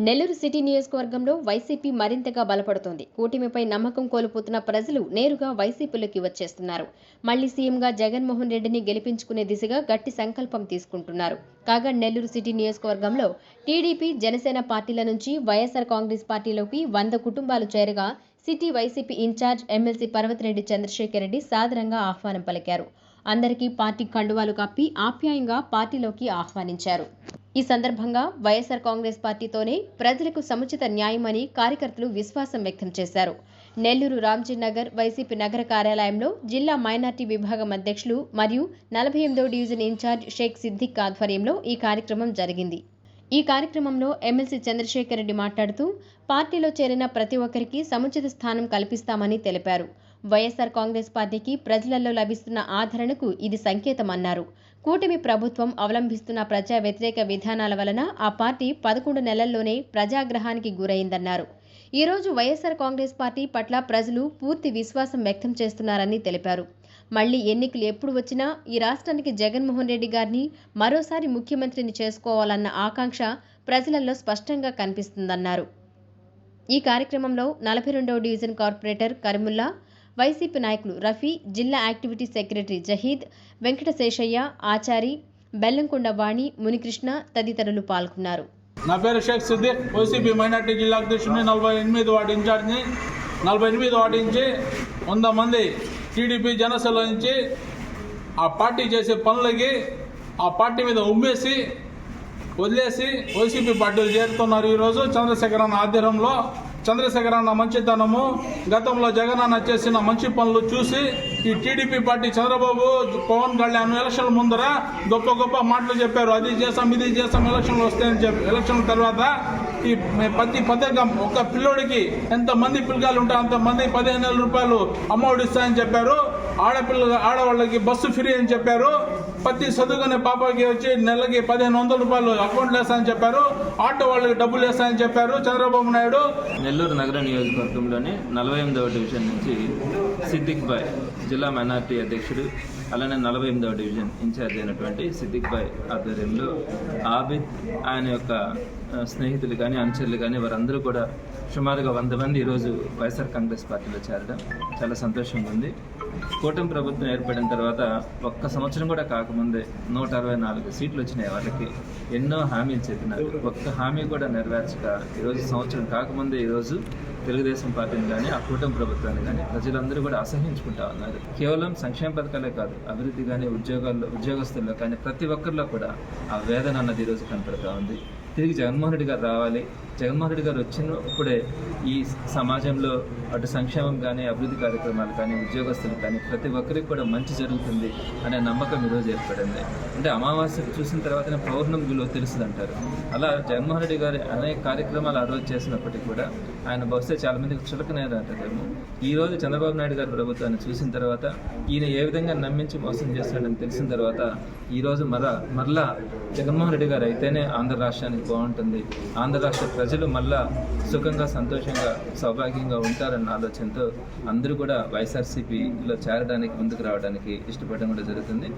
Nellore city నియోజకవర్గంలో YCP మరింతగా బలపడుతోంది. కూటమిపై నమ్మకం కోల్పోతున్న ప్రజలు నేరుగా వైసీపీలోకి వచ్చేస్తున్నారు. మళ్లీ సీఎంగా జగన్మోహన్ రెడ్డిని గెలిపించుకునే దిశగా గట్టి సంకల్పం తీసుకుంటున్నారు. కాగా నెల్లూరు సిటీ నియోజకవర్గంలో టీడీపీ, జనసేన పార్టీల నుంచి వైఎస్ఆర్ కాంగ్రెస్ పార్టీలోకి 100 కుటుంబాలు చేరగా city YCP incharge MLC Parvathireddy Chandrasekhar Reddy సాదరంగా ఆహ్వానం పలికారు. అందరికీ పార్టీ కండువాలు కప్పి ఆప్యాయంగా పార్టీలోకి ఆహ్వానించారు. ఈ సందర్భంగా వైఎస్ఆర్ కాంగ్రెస్ పార్టీతోనే ప్రజలకు సముచిత న్యాయమని కార్యకర్తలు విశ్వాసం వ్యక్తం చేశారు. నెల్లూరు రామ్జీ నగర్ వైసీపీ నగర కార్యాలయంలో జిల్లా మైనార్టీ విభాగం అధ్యక్షులు మరియు 48వ డివిజన్ ఇన్ఛార్జ్ షేక్ సిద్దిక్ ఆధ్వర్యంలో ఈ కార్యక్రమం జరిగింది. ఈ కార్యక్రమంలో ఎమ్మెల్సీ చంద్రశేఖర్ రెడ్డి మాట్లాడుతూ పార్టీలో చేరిన ప్రతి ఒక్కరికి సముచిత స్థానం కల్పిస్తామని తెలిపారు. వైఎస్ఆర్ కాంగ్రెస్ పార్టీకి ప్రజలలో లభిస్తున్న ఆదరణకు ఇది సంకేతమన్నారు. కూటమి ప్రభుత్వం అవలంబిస్తున్న ప్రజా వ్యతిరేక విధానాల వలన ఆ పార్టీ 11 నెలల్లోనే ప్రజాగ్రహానికి గురైందన్నారు. ఈరోజు వైఎస్ఆర్ కాంగ్రెస్ పార్టీ పట్ల ప్రజలు పూర్తి విశ్వాసం వ్యక్తం చేస్తున్నారని తెలిపారు. మళ్లీ ఎన్నికలు ఎప్పుడు వచ్చినా ఈ రాష్ట్రానికి జగన్మోహన్ రెడ్డి గారిని మరోసారి ముఖ్యమంత్రిని చేసుకోవాలన్న ఆకాంక్ష ప్రజలలో స్పష్టంగా కనిపిస్తుందన్నారు. ఈ కార్యక్రమంలో 42వ డివిజన్ కార్పొరేటర్ కరీముల్లా, వైసీపీ నాయకులు రఫీ, జిల్లా యాక్టివిటీ సెక్రటరీ జహీద్, వెంకటశేషయ్య, ఆచారి, బెల్లంకొండ వాణి, మునికృష్ణ తదితరులు పాల్గొన్నారు. నా పేరు షేక్ సిద్దిక్, వైసీపీ మైనార్టీ జిల్లా అధ్యక్షుడిని, 48 వార్డు ఇన్ఛార్జిని. 48 వార్డు నుంచి 100 మంది టీడీపీ, జనసేన నుంచి ఆ పార్టీ చేసే పనులకి ఆ పార్టీ మీద ఉమ్మేసి వదిలేసి వైసీపీ పార్టీలు చేరుతున్నారు. ఈరోజు చంద్రశేఖర్ అన్న ఆధ్వర్యంలో చంద్రశేఖర్ అన్న మంచితనము, గతంలో జగన్ అన్న చేసిన మంచి పనులు చూసి ఈ టీడీపీ పార్టీ చంద్రబాబు, పవన్ కళ్యాణ్ ఎలక్షన్ల ముందర గొప్ప గొప్ప మాటలు చెప్పారు. అది చేస్తాం, ఇది చేస్తాం, ఎలక్షన్లు వస్తాయని చెప్పి ఎలక్షన్ల తర్వాత ఈ ప్రతి పథకం ఒక పిల్లోడికి ఎంతమంది పిల్లగాలు ఉంటే అంతమంది 15,000 రూపాయలు అమౌంట్ ఇస్తాయని చెప్పారు. ఆడవాళ్ళకి బస్సు ఫ్రీ అని చెప్పారు. ప్రతి చదువుకునే పాపకి వచ్చి నెలకి 1,500 రూపాయలు అకౌంట్లు వేస్తాయని చెప్పారు. ఆటో వాళ్ళకి డబ్బులు వేస్తాయని చెప్పారు చంద్రబాబు నాయుడు. నెల్లూరు నగర నియోజకవర్గంలోని 48వ డివిజన్ నుంచి సిద్దిక్ భాయ్ జిల్లా మైనార్టీ అధ్యక్షుడు, అలానే 48వ డివిజన్ ఇన్ఛార్జ్ అయినటువంటి సిద్దిక్ భాయ్ ఆధ్వర్యంలో ఆబిద్, ఆయన యొక్క స్నేహితులు కానీ అనుచరులు కానీ వారందరూ కూడా సుమారుగా 100 మంది ఈరోజు వైఎస్ఆర్ కాంగ్రెస్ పార్టీలో చేరడం చాలా సంతోషంగా ఉంది. కూటమి ప్రభుత్వం ఏర్పడిన తర్వాత ఒక్క సంవత్సరం కూడా కాకముందే 164 సీట్లు వచ్చినాయి. వాళ్ళకి ఎన్నో హామీలు చెప్పినారు. ఒక్క హామీ కూడా నెరవేర్చక ఈరోజు సంవత్సరం కాకముందే ఈరోజు తెలుగుదేశం పార్టీని కానీ ఆ కూటమి ప్రభుత్వాన్ని కానీ ప్రజలందరూ కూడా అసహించుకుంటా ఉన్నారు. కేవలం సంక్షేమ పథకాలే కాదు, అభివృద్ధి కానీ ఉద్యోగస్తుల్లో కానీ ప్రతి ఒక్కరిలో కూడా ఆ వేదన అన్నది ఈరోజు కనపడుతూ ఉంది. తిరిగి జగన్మోహన్ రెడ్డి గారు రావాలి, జగన్మోహన్ రెడ్డి గారు వచ్చినప్పుడే ఈ సమాజంలో అటు సంక్షేమం కానీ, అభివృద్ధి కార్యక్రమాలు కానీ, ఉద్యోగస్తులు కానీ ప్రతి ఒక్కరికి కూడా మంచి జరుగుతుంది అనే నమ్మకం ఈరోజు ఏర్పడింది. అంటే అమావాస్య చూసిన తర్వాతనే పౌర్ణమి విలువ తెలుస్తుందంటారు. అలా జగన్మోహన్ రెడ్డి గారు అనేక కార్యక్రమాలు ఆ రోజు చేసినప్పటికీ కూడా ఆయన బహుశా చాలా మందికి చులకనేది అంటారేమో. ఈరోజు చంద్రబాబు నాయుడు గారి ప్రభుత్వాన్ని చూసిన తర్వాత ఈయన ఏ విధంగా నమ్మించి మోసం చేస్తాడని తెలిసిన తర్వాత ఈరోజు మరలా జగన్మోహన్ రెడ్డి గారు అయితేనే ఆంధ్ర రాష్ట్రానికి బాగుంటుంది, ఆంధ్ర రాష్ట్ర ప్రజలు మళ్ళా సుఖంగా, సంతోషంగా, సౌభాగ్యంగా ఉంటారన్న ఆలోచనతో అందరూ కూడా వైఎస్ఆర్సీపీలో చేరడానికి, ముందుకు రావడానికి ఇష్టపడడం కూడా జరుగుతుంది.